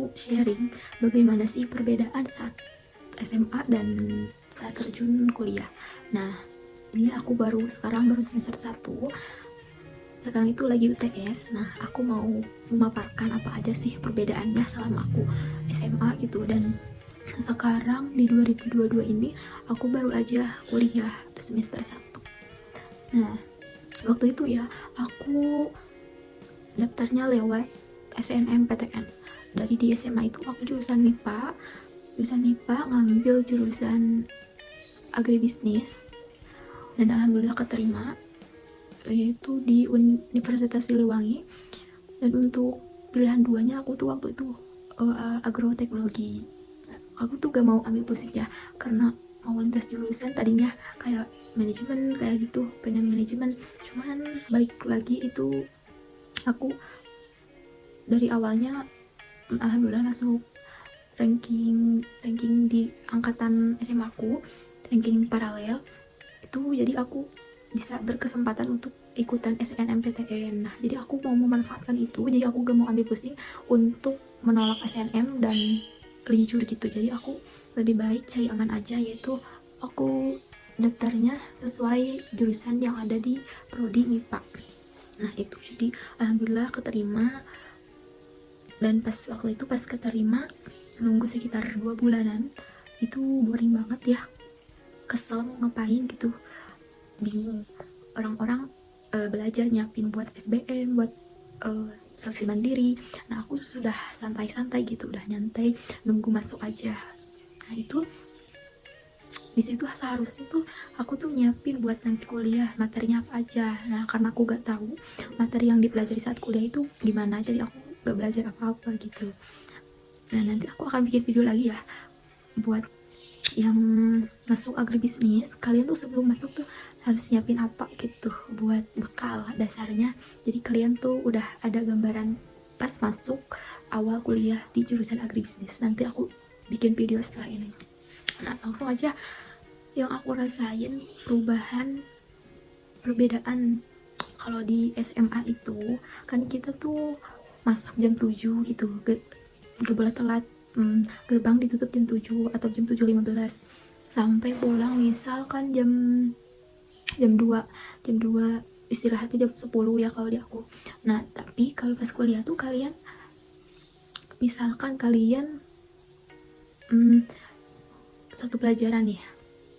mau sharing bagaimana sih perbedaan saat SMA dan saat terjun kuliah. Nah, ini aku sekarang baru semester 1. Sekarang itu lagi UTS. Nah, aku mau memaparkan apa aja sih perbedaannya selama aku SMA gitu. Dan sekarang di 2022 ini aku baru aja kuliah semester 1. Nah, waktu itu ya aku daftarnya lewat SNMPTN. Dari di SMA itu aku jurusan MIPA ngambil jurusan agribisnis, dan alhamdulillah keterima, yaitu di Universitas Siliwangi. Dan untuk pilihan duanya aku tuh waktu itu agroteknologi. Aku tuh gak mau ambil pusing ya, karena mau lintas jurusan tadinya kayak manajemen kayak gitu, pengen manajemen. Cuman balik lagi itu aku dari awalnya alhamdulillah masuk ranking di angkatan SMA aku, ranking paralel itu. Jadi aku bisa berkesempatan untuk ikutan SNMPTN. Nah, jadi aku mau memanfaatkan itu, jadi aku gak mau ambil pusing untuk menolak SNM dan lincur gitu. Jadi aku lebih baik cari aman aja, yaitu aku daftarnya sesuai jurusan yang ada di prodi MIPA. Nah itu, jadi alhamdulillah keterima. Dan pas waktu itu pas keterima nunggu sekitar 2 bulanan, itu boring banget ya, kesel mau ngapain gitu, bingung. Orang-orang belajar nyiapin buat SBM, buat seleksi mandiri. Nah aku sudah santai-santai gitu, udah nyantai nunggu masuk aja. Nah itu di situ seharusnya tuh aku tuh nyiapin buat nanti kuliah materinya apa aja. Nah karena aku gak tahu materi yang dipelajari saat kuliah itu gimana, jadi aku gak belajar apa-apa gitu. Nah nanti aku akan bikin video lagi ya buat yang masuk agribisnis. Kalian tuh sebelum masuk tuh harus nyiapin apa gitu buat bekal dasarnya, jadi kalian tuh udah ada gambaran pas masuk awal kuliah di jurusan agribisnis. Nanti aku bikin video setelah ini. Nah langsung aja yang aku rasain perbedaan. Kalau di SMA itu kan kita tuh masuk jam 7 gitu, gak boleh telat. Gerbang ditutup jam 7 atau jam 7.15, sampai pulang misalkan jam 2 istirahatnya jam 10 ya kalau di aku. Nah tapi kalau pas kuliah tuh kalian misalkan kalian satu pelajaran nih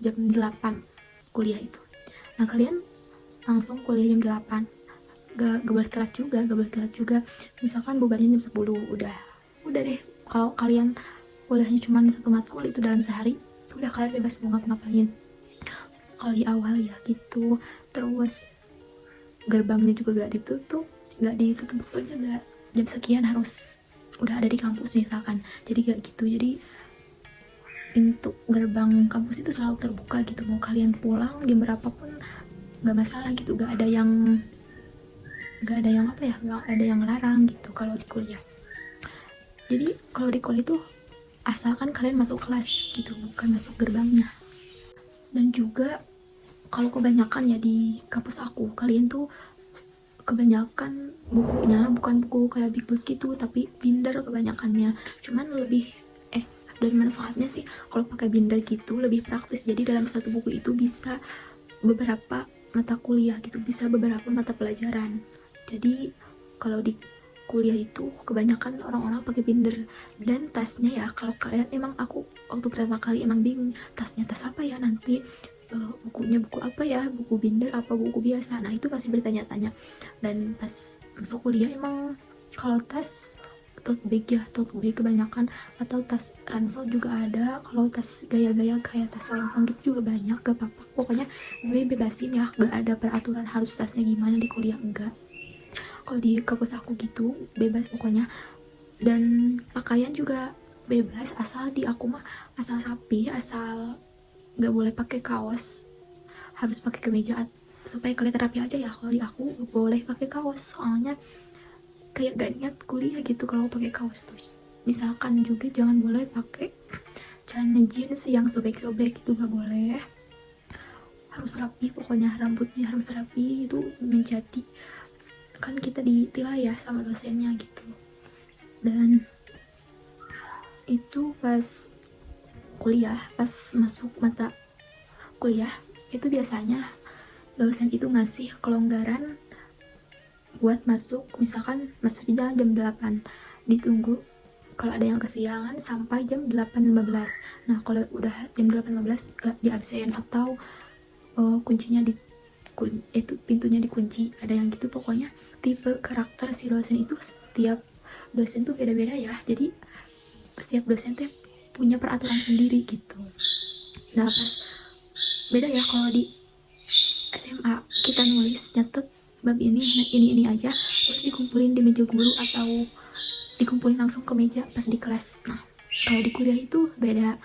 jam 8 kuliah itu, nah kalian langsung kuliah jam 8, gak boleh telat juga. Misalkan bubarnya jam 10, udah deh. Kalau kalian kuliahnya cuma satu matkul itu dalam sehari, udah kalian bebas mau ngapa-ngapain kalau di awal ya gitu. Terus gerbangnya juga gak ditutup maksudnya gak jam sekian harus udah ada di kampus misalkan, jadi gak gitu. Jadi pintu gerbang kampus itu selalu terbuka gitu, mau kalian pulang jam berapapun gak masalah gitu, gak ada yang larang gitu kalau di kuliah. Jadi kalau di kuliah itu asalkan kalian masuk kelas gitu, bukan masuk gerbangnya. Dan juga kalau kebanyakan ya di kampus aku, kalian tuh kebanyakan bukunya bukan buku kayak big book gitu, tapi binder kebanyakannya. Cuman lebih dari manfaatnya sih kalau pakai binder gitu lebih praktis. Jadi dalam satu buku itu bisa beberapa mata kuliah gitu, bisa beberapa mata pelajaran. Jadi kalau di kuliah itu kebanyakan orang-orang pakai binder. Dan tasnya ya, kalau kalian emang, aku waktu pertama kali emang bingung tasnya tas apa ya nanti, bukunya buku apa ya, buku binder apa buku biasa. Nah itu pasti bertanya-tanya. Dan pas masuk kuliah emang kalau tas tote bag kebanyakan, atau tas ransel juga ada. Kalau tas gaya-gaya kayak tas lempang gitu juga banyak, gak apa-apa pokoknya gue bebasin ya, gak ada peraturan harus tasnya gimana di kuliah, enggak. Kalau di kampus aku gitu bebas pokoknya. Dan pakaian juga bebas, asal di aku mah asal rapi, asal gak boleh pakai kaos, harus pakai kemeja supaya kelihatan rapi aja ya. Kalau di aku boleh pakai kaos, soalnya kayak gak niat kuliah gitu kalau pakai kaos. Terus misalkan juga jangan boleh pakai celana jeans yang sobek-sobek, itu gak boleh. Harus rapi pokoknya, rambutnya harus rapi. Itu menjadi, kan kita ditilah ya sama dosennya gitu. Dan itu pas kuliah, pas masuk mata kuliah itu biasanya dosen itu ngasih kelonggaran buat masuk, misalkan masuknya jam 8, ditunggu kalau ada yang kesiangan sampai jam 8.15. Nah kalau udah jam 8.15 gak di absen atau kuncinya itu pintunya dikunci, ada yang gitu. Pokoknya tipe karakter si dosen itu, setiap dosen tuh beda-beda ya, jadi setiap dosen tuh punya peraturan sendiri gitu. Nah pas beda ya kalau di SMA kita nulis nyatet bab ini aja, terus dikumpulin di meja guru atau dikumpulin langsung ke meja pas di kelas. Nah kalau di kuliah itu beda.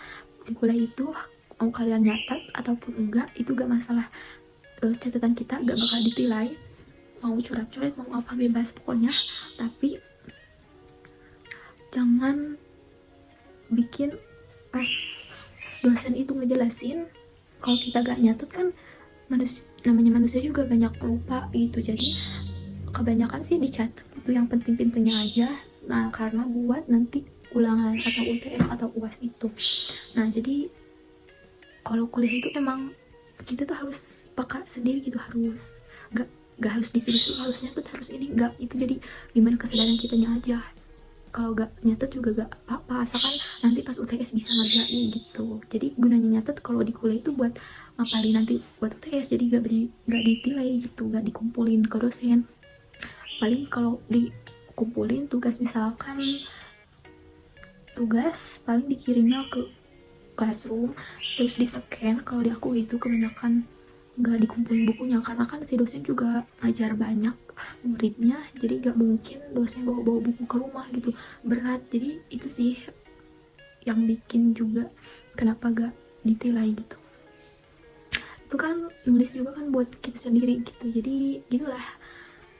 Di kuliah itu mau kalian nyatet ataupun enggak itu gak masalah, catatan kita gak bakal ditilai, mau coret-coret mau apa bebas pokoknya. Tapi jangan bikin pas dosen itu ngejelasin kalau kita gak nyatet kan, namanya manusia juga banyak lupa gitu. Jadi kebanyakan sih dicatat itu yang penting-pentingnya aja. Nah karena buat nanti ulangan atau UTS atau UAS itu. Nah jadi kalau kuliah itu emang kita tuh harus pakai sendiri gitu, harus gak harus disuruh harus nyatet harus ini gak, itu jadi gimana kesadaran kitanya aja. Kalau gak nyatet juga gak apa-apa, asalkan nanti pas UTS bisa ngerjain gitu. Jadi gunanya nyatet kalau di kuliah itu buat ngapalin nanti buat UTS, jadi gak ditilai gitu, gak dikumpulin ke dosen. Paling kalau dikumpulin tugas, misalkan tugas paling dikirimnya ke classroom terus di scan. Kalau di aku itu kebanyakan gak dikumpulin bukunya, karena kan si dosen juga ngajar banyak muridnya, jadi gak mungkin dosen bawa buku ke rumah gitu, berat. Jadi itu sih yang bikin juga kenapa gak ditilai gitu. Itu kan nulis juga kan buat kita sendiri gitu, jadi gitulah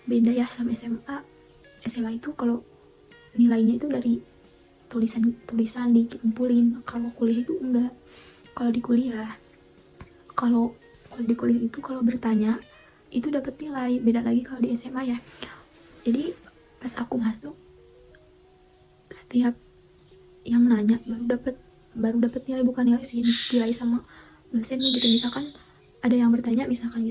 beda ya sama SMA. SMA itu kalau nilainya itu dari tulisan dikumpulin, kalau kuliah itu enggak. Kalau di kuliah itu kalau bertanya itu dapat nilai, beda lagi kalau di SMA ya. Jadi pas aku masuk, setiap yang nanya baru dapat nilai, bukan nilai sih, dinilai sama dosennya gitu. Misalkan ada yang bertanya misalkan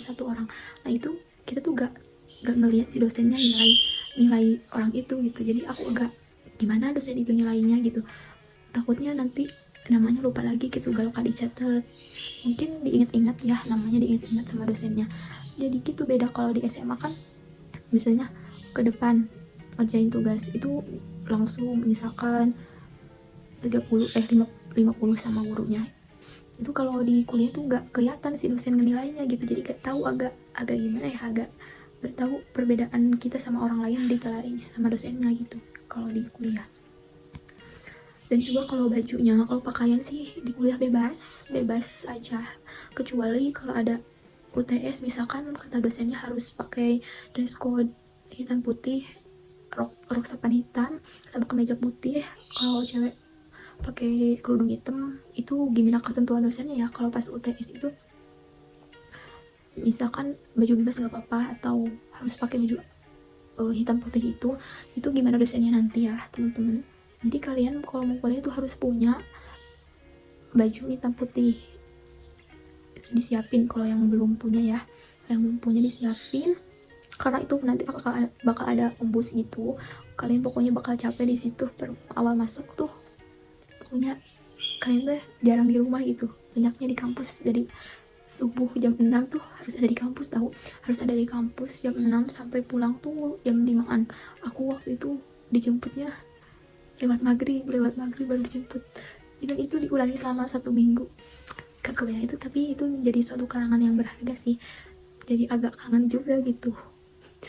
satu orang, nah itu kita tuh gak ngelihat si dosennya nilai orang itu gitu. Jadi aku agak gimana dosen itu nilainya gitu, takutnya nanti namanya lupa lagi gitu, gak dicatat, mungkin diingat-ingat ya, namanya diingat-ingat sama dosennya. Jadi gitu beda. Kalau di SMA kan misalnya ke depan ngerjain tugas itu langsung misalkan 50 sama gurunya. Itu kalau di kuliah tuh gak kelihatan si dosen nilainya gitu, jadi gak tahu, agak gimana ya, agak gak tahu perbedaan kita sama orang lain ditilai sama dosennya gitu kalau di kuliah. Dan juga kalau bajunya, kalau pakaian sih di kuliah bebas aja, kecuali kalau ada UTS misalkan kata dosennya harus pakai dress code hitam putih, rok sepan hitam sama kemeja putih. Kalau cewek pakai kerudung hitam, itu gimana ketentuan dosennya ya. Kalau pas UTS itu misalkan baju bebas nggak apa-apa, atau harus pakai baju hitam putih, itu gimana dosennya nanti ya teman-teman. Jadi kalian kalau mau kuliah tuh harus punya baju hitam putih, disiapin. Kalau yang belum punya disiapin, karena itu nanti bakal ada ombus gitu. Kalian pokoknya bakal capek di situ awal masuk tuh. Pokoknya kalian tuh jarang di rumah gitu, banyaknya di kampus. Jadi subuh jam 6 tuh harus ada di kampus, harus ada di kampus jam 6 sampai pulang tuh jam 5-an. Aku waktu itu dijemputnya lewat maghrib baru dijemput. Dan itu diulangi selama 1 minggu ke kuliah itu. Tapi itu menjadi suatu kenangan yang berharga sih, jadi agak kangen juga gitu.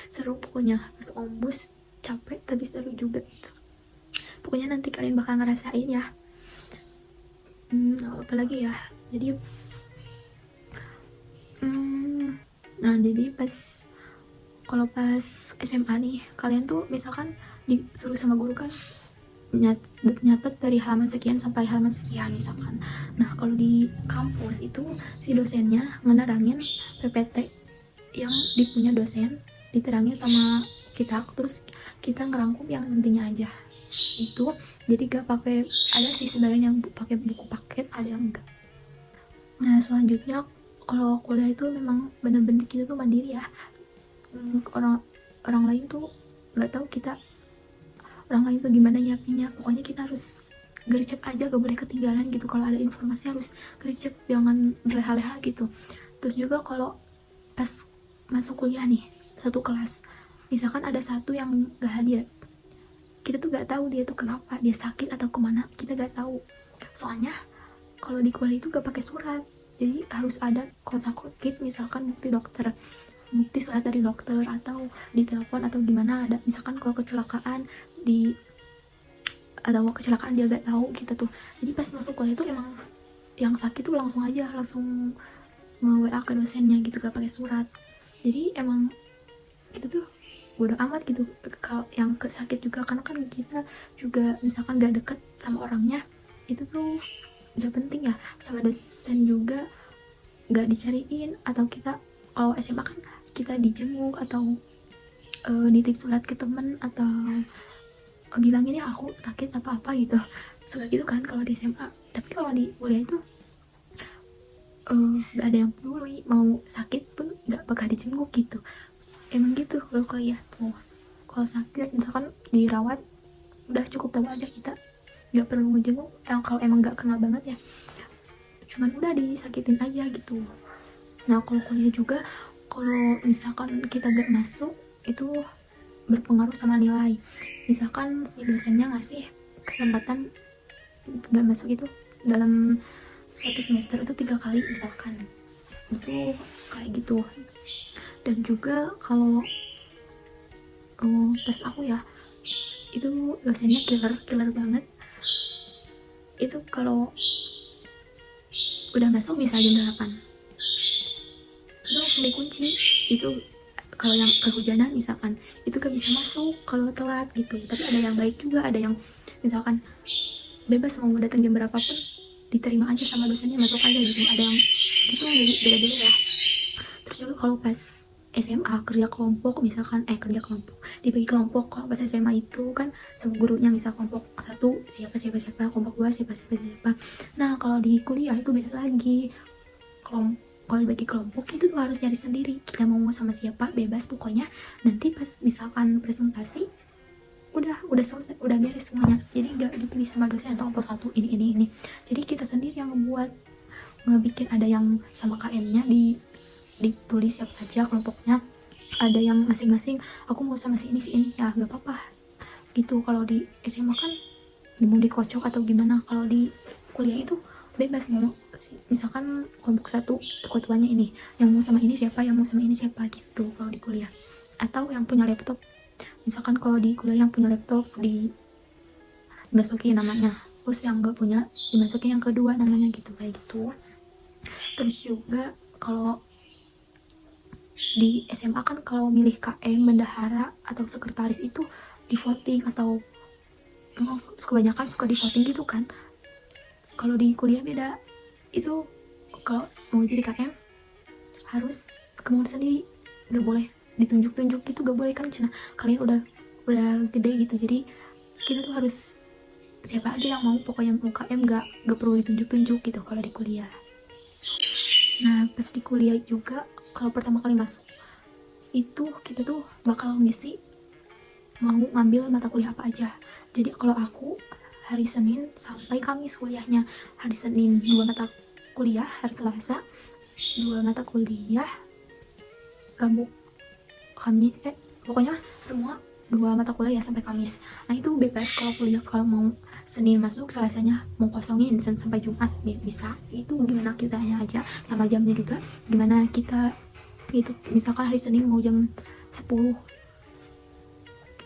Seru pokoknya pas ombus, capek tapi seru juga gitu. Pokoknya nanti kalian bakal ngerasain ya. Apalagi ya, jadi nah jadi kalau pas SMA nih, kalian tuh misalkan disuruh sama guru kan nyatet dari halaman sekian sampai halaman sekian misalkan. Nah kalau di kampus itu si dosennya ngenerangin PPT yang dipunya dosen, diterangin sama terus kita ngerangkum yang pentingnya aja itu. Jadi gak pakai, ada sih sebenarnya yang pakai buku paket, ada yang enggak. Nah selanjutnya kalau kuliah itu memang bener-bener kita tuh mandiri ya. Orang lain tuh nggak tahu kita, orang lain tuh gimana nyiapinnya. Pokoknya kita harus gercep aja, gak boleh ketinggalan gitu. Kalau ada informasi harus gercep, jangan berleha-leha gitu. Terus juga kalau pas masuk kuliah nih, satu kelas misalkan ada satu yang gak hadir, kita tuh gak tahu dia tuh kenapa, dia sakit atau kemana, kita gak tahu. Soalnya kalau di kuliah itu gak pakai surat, jadi harus ada, kalau sakit misalkan bukti surat dari dokter, atau di telepon atau gimana ada. Misalkan kalau kecelakaan dia gak tahu kita tuh. Jadi pas masuk kuliah itu emang yang sakit tuh langsung nge-WA ke dosennya gitu, gak pakai surat. Jadi emang kita tuh bodo amat gitu kalau yang sakit juga, karena kan kita juga misalkan gak deket sama orangnya, itu tuh gak penting ya. Sama dosen juga gak dicariin, atau kita kalau SMA kan kita dijenguk atau nitip surat ke temen, atau bilangin ya aku sakit apa-apa gitu, suka gitu kan kalau di SMA. Tapi kalau di kuliah itu gak ada yang peduli, mau sakit pun gak bakal dijenguk gitu. Emang gitu kalau kuliah tuh. Kalau sakit misalkan dirawat, udah cukup tahu aja, kita gak perlu ngejenguk. Kalau emang gak kenal banget ya, cuman udah disakitin aja gitu. Nah kalau kuliah juga, kalau misalkan kita gak masuk, itu berpengaruh sama nilai. Misalkan si dosennya ngasih kesempatan gak masuk itu dalam satu semester itu 3 kali misalkan, itu kayak gitu. Dan juga kalau tes aku ya, itu dosennya killer banget. Itu kalau udah masuk bisa jam 8 itu langsung dikunci. Itu kalau yang kehujanan misalkan, itu gak bisa masuk kalau telat gitu. Tapi ada yang baik juga, ada yang misalkan bebas mau datang jam berapapun, diterima aja sama dosennya, masuk aja gitu. Ada yang itu jadi beda-beda ya. Terus juga kalau pas SMA kerja kelompok misalkan, dibagi kelompok. Kalau pas SMA itu kan sama gurunya, misal kelompok 1 siapa, kelompok 2 siapa. Nah kalau di kuliah itu beda lagi. Kalau dibagi kelompok itu tuh harus nyari sendiri, kita mau sama siapa bebas pokoknya. Nanti pas misalkan presentasi udah selesai, udah beres semuanya. Jadi gak dipilih sama dosen atau kelompok 1 ini. Jadi kita sendiri yang ngebikin. Ada yang sama KM-nya ditulis siapa aja kelompoknya, ada yang masing-masing aku mau sama si ini ya gak apa-apa gitu. Kalau di SMA kan mau dikocok atau gimana. Kalau di kuliah itu bebas, mau misalkan kelompok 1 ketuanya ini, yang mau sama ini siapa, yang mau sama ini siapa gitu kalau di kuliah. Atau yang punya laptop, misalkan kalau di kuliah yang punya laptop dimasukin namanya, terus yang gak punya dimasukin yang kedua namanya gitu, kayak gitu. Terus juga kalau di SMA kan kalau milih KM, bendahara atau sekretaris itu di voting, atau kebanyakan suka di voting gitu kan. Kalau di kuliah beda, itu kalau mau jadi KM harus kemauan sendiri, gak boleh ditunjuk-tunjuk gitu, gak boleh kan, cina kalian udah gede gitu. Jadi kita tuh harus siapa aja yang mau, pokoknya mau KM gak perlu ditunjuk-tunjuk gitu kalau di kuliah. Nah pas di kuliah juga, kalau pertama kali masuk itu kita tuh bakal ngisi mau ngambil mata kuliah apa aja. Jadi kalau aku hari Senin sampai Kamis kuliahnya. Hari Senin 2 mata kuliah, hari Selasa 2 mata kuliah, Rabu Kamis pokoknya semua 2 mata kuliah ya sampai Kamis. Nah itu bebas kalau kuliah, kalau mau Senin masuk, Selasanya mau kosongin sampai Jumat bisa. Itu gimana kitanya aja, sama jamnya juga gimana kita gitu. Misalkan hari Senin mau jam 10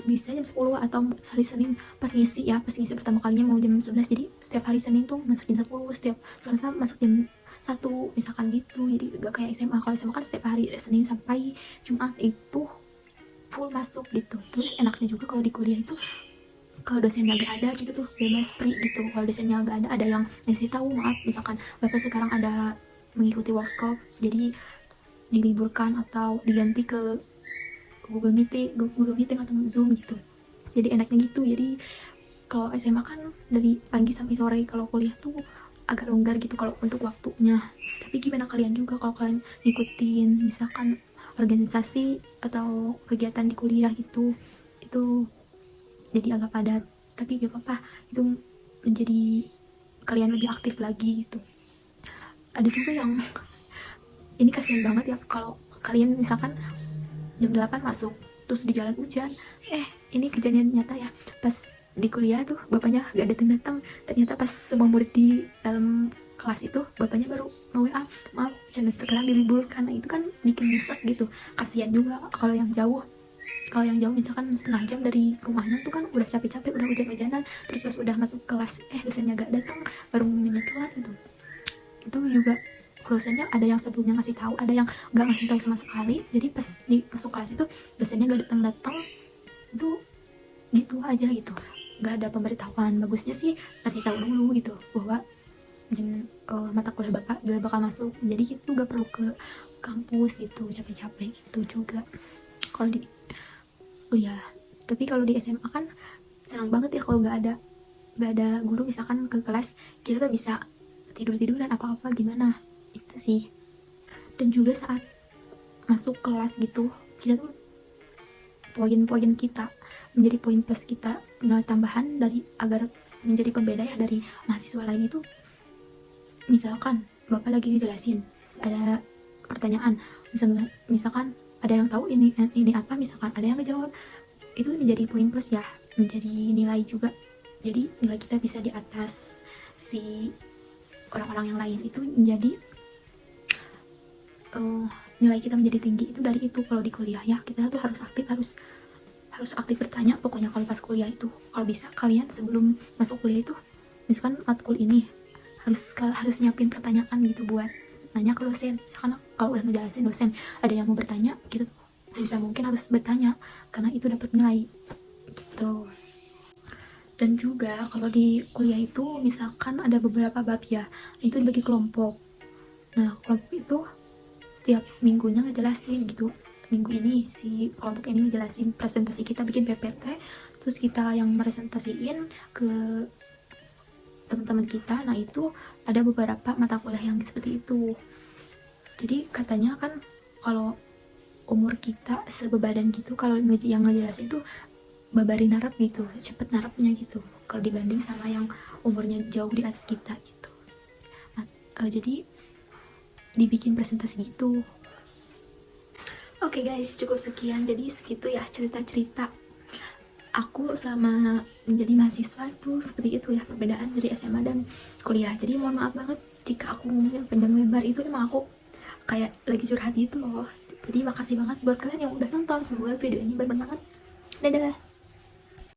bisa jam 10, atau hari Senin pas ngisi pertama kalinya mau jam 11. Jadi setiap hari Senin tuh masuk jam 10, setiap Selasa masuk jam 1 misalkan gitu. Jadi gak kayak SMA. Kalau SMA kan setiap hari Senin sampai Jumat itu full masuk gitu. Terus enaknya juga kalau di kuliah itu, kalau dosennya gak ada gitu tuh bebas free gitu. Kalau dosennya gak ada yang ngasih tahu, maaf misalkan Bapak sekarang ada mengikuti workshop jadi diliburkan atau diganti ke Google Meeting atau Zoom gitu. Jadi enaknya gitu. Jadi kalau SMA kan dari pagi sampai sore, kalau kuliah tuh agak longgar gitu kalau untuk waktunya. Tapi gimana kalian juga kalau kalian ngikutin misalkan organisasi atau kegiatan di kuliah gitu, itu jadi agak padat, tapi gak apa-apa, itu menjadi kalian lebih aktif lagi gitu. Ada juga yang ini kasihan banget ya, kalau kalian misalkan jam 8 masuk terus di jalan hujan, ini kejadian nyata ya, pas di kuliah tuh bapaknya gak datang-datang, ternyata pas semua murid di dalam kelas itu bapaknya baru nge-WA, maaf semester sekarang diliburkan. Nah itu kan bikin nyesek gitu, kasihan juga kalau yang jauh. Kalau yang jauh misalkan setengah jam dari rumahnya tuh kan udah capek-capek, udah hujan-hujanan, terus pas udah masuk kelas dosennya gak datang, baru minta telat gitu. Itu juga dosennya ada yang sebelumnya ngasih tahu, ada yang nggak ngasih tahu sama sekali. Jadi pas di masuk kelas itu dosennya gak datang-datang, itu gitu aja gitu, nggak ada pemberitahuan. Bagusnya sih kasih tahu dulu gitu bahwa mata kuliah bapak gak bakal masuk, jadi itu gak perlu ke kampus gitu capek-capek gitu juga kalau di kuliah. Tapi kalau di SMA kan senang banget ya kalau nggak ada guru misalkan ke kelas, kita tuh bisa tidur-tiduran apa-apa gimana itu sih. Dan juga saat masuk kelas gitu, kita tuh poin-poin kita menjadi poin plus kita, nilai tambahan dari agar menjadi pembeda ya dari mahasiswa lain itu. Misalkan bapak lagi ngejelasin, ada pertanyaan, misalkan ada yang tahu ini apa, misalkan ada yang ngejawab, itu menjadi poin plus ya, menjadi nilai juga. Jadi nilai kita bisa di atas si orang-orang yang lain, itu menjadi nilai kita menjadi tinggi itu dari itu. Kalau di kuliah ya kita tuh harus aktif bertanya pokoknya kalau pas kuliah itu. Kalau bisa kalian sebelum masuk kuliah itu, misalkan matkul ini harus nyiapin pertanyaan gitu buat nanya ke dosen. Karena kalau udah ngejelasin dosen ada yang mau bertanya, kita tuh sebisa mungkin harus bertanya karena itu dapat nilai gitu. Dan juga kalau di kuliah itu misalkan ada beberapa bab ya, itu dibagi kelompok. Nah kelompok itu setiap minggunya ngejelasin gitu, minggu ini si kelompok ini ngejelasin presentasi, kita bikin PPT, terus kita yang meresentasiin ke teman-teman kita. Nah itu ada beberapa mata kuliah yang seperti itu. Jadi katanya kan kalau umur kita sebebadan gitu, kalau yang ngejelasin tuh babari narap gitu, cepet narapnya gitu, kalau dibanding sama yang umurnya jauh di atas kita gitu. Jadi dibikin presentasi gitu. Oke guys, cukup sekian. Jadi segitu ya cerita-cerita aku sama menjadi mahasiswa itu, seperti itu ya perbedaan dari SMA dan kuliah. Jadi mohon maaf banget jika aku ngomongin panjang lebar, itu emang aku kayak lagi curhat gitu loh. Jadi makasih banget buat kalian yang udah nonton, semoga video ini bermanfaat. Dadah.